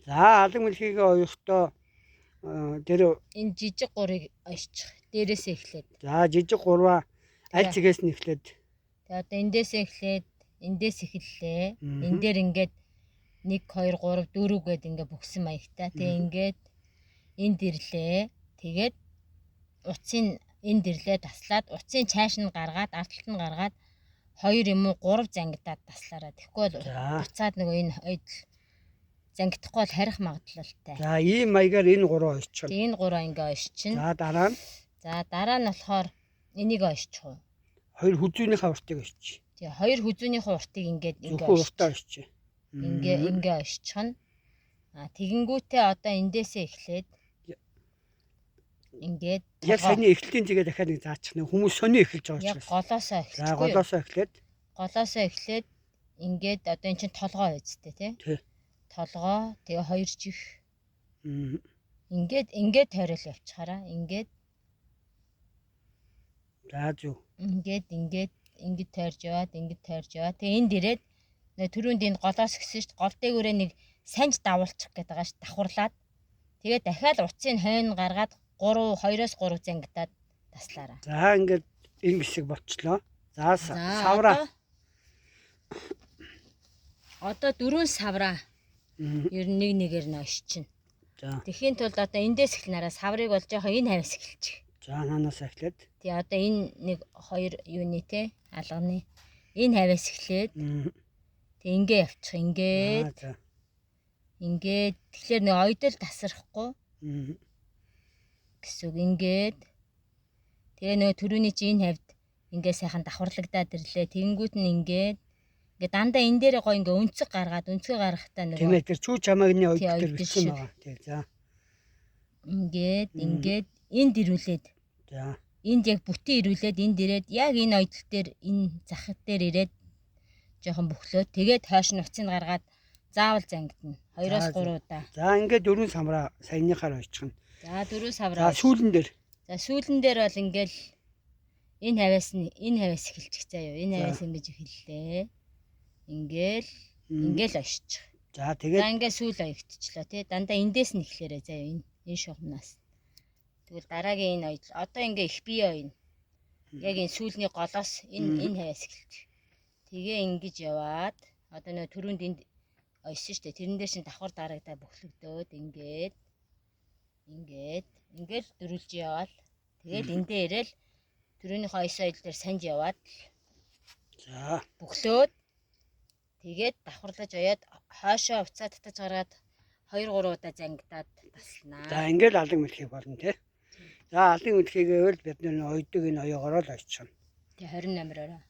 За алан мэлхийг оёхдоо тэр энэ жижиг гурыг ойчих. Дээрээсээ эхлээд. за жижиг гурваа аль цэгээс нь эхлээд. Тэгээ одоо эндээсээ эхлээд эндээс эхэллээ. Энд дээр ингээд 1 2 3 4 гээд ингээд бүгсэн маягтай. Тэгээ ингээд энд ирлээ. Тэгээд утсын энд ирлээ таслаад утсын цааш нь гаргаад ардталт нь гаргаад 2 юм уу 3 зангидаад таслаараа. Тэгэхгүй бол буцаад нөгөө энэ ойдл зангидахгүй бол харих магадлалтай. За ийм маягаар энэ гурав ойчих. Тэгээ энэ гурав ингээ ойшчин. За дараа нь. За дараа нь болохоор энийг ойчих уу. 2 хүзүүнийхээ уртыг ойчих. Тэгээ 2 хүзүүнийхээ уртыг ингээд уртаа ойчих. Ингээ ойчихно. Тэгэнгүүтээ одоо эндээсээ эхлээд ингээд яг саяны эхлэлийн зэгээ дахиад нэг заачих нэ хүмүүс сони эхэлж байгаа учраас. Яг голоосоо эхлэх. За голоосоо эхлээд. Голоосоо эхлээд ингээд одоо эн чинь толгой үсттэй тий. Толгой тэгээ 2 чих. Ингээд тойрол явчихаараа. Ингээд. За зүг. Ингээд тойрж яваад тэгээ энд ирээд түрүүнд энд голоос гисэн шүү дээ. Гол дээгүүрээ нэг санж давуулчих гээд байгаа шүү. Давхарлаад. Тэгээ дахиад утсыг хойно гаргаад 2-оос 3 зангидаад таслаараа. За ингээд энэ хэсэг болчлоо. За савраа. Одоо 4 савраа. Ер нь нэгээр нь ойшчин. За. Тэхийн тулд одоо эндээс эхлэнараа саврыг бол жоохон энэ хавьс эхэлчих. За наанаас эхлээд. Тэгээ одоо энэ 1 2 юуны те алганы энэ хавьс эхлээд. Тэг ингээ явчих. Ингээд тэгэхээр нэг ойдол тасрахгүй. Гэсүг ингээд. Тэгээ нөгөө түрүүний чи энэ хавьд ингээ сайхан давхарлагдаад ирлээ. Тэгэнгүүт нь ингээд дандаа энэ дээр гоо ингээ өнцөг гаргахтаа нөгөө. Тийм ээ тэр чүү чамаагны ойд дээр бичсэн байгаа. Тэг за. Ингээд энд ирүүлээд. За. Энд яг бүтэн ирүүлээд энд ирээд яг энэ ойдол дээр энэ захад дээр ирээд жоохон бөхлөөд тэгээд хойш нь уцыг гаргаад заавал зангидна. 2-оос 3 удаа. За ингээд 4 самраа саяныхаар ойчихно. За 4 савраа. За сүүлэн дээр. За сүүлэн дээр бол ингээл энэ хавьяас эхэлчих заяа. Энэ хавьяас ингэж эхэллээ. Ингээл ойчих. За тэгээд. За ингээд сүүл оёгдчихлоо тий. Дандаа эндээс нь эхлээрээ заяа энэ шугамнаас. Тэгвэл дараагийн энэ ойдол одоо ингээ их бие ойно. Яг энэ сүүлний голоос энэ хавьяас эхэлчих. Тэгээ ингэж яваад одоо нөө түрүүнд энд ойсон штэ. Тэрэн дээр чинь давхар дарагдаа бөхлөгдөөд ингээд дөрүлж яваал. Тэгээд эндээ ирээл түрүүнийх ойсон ойдол дээр санж яваад. За бөхлөөд тэгээд давхарлаж оёод хойшоо уцаа татаж гаргаад 2 3 удаа зангидаад таслана. За ингээд алан мэлхий болно тий. За алан мэлхийгээ л бид нэр ойдог энэ оёогоор л ойчихно. Тэгээ 28-ороо.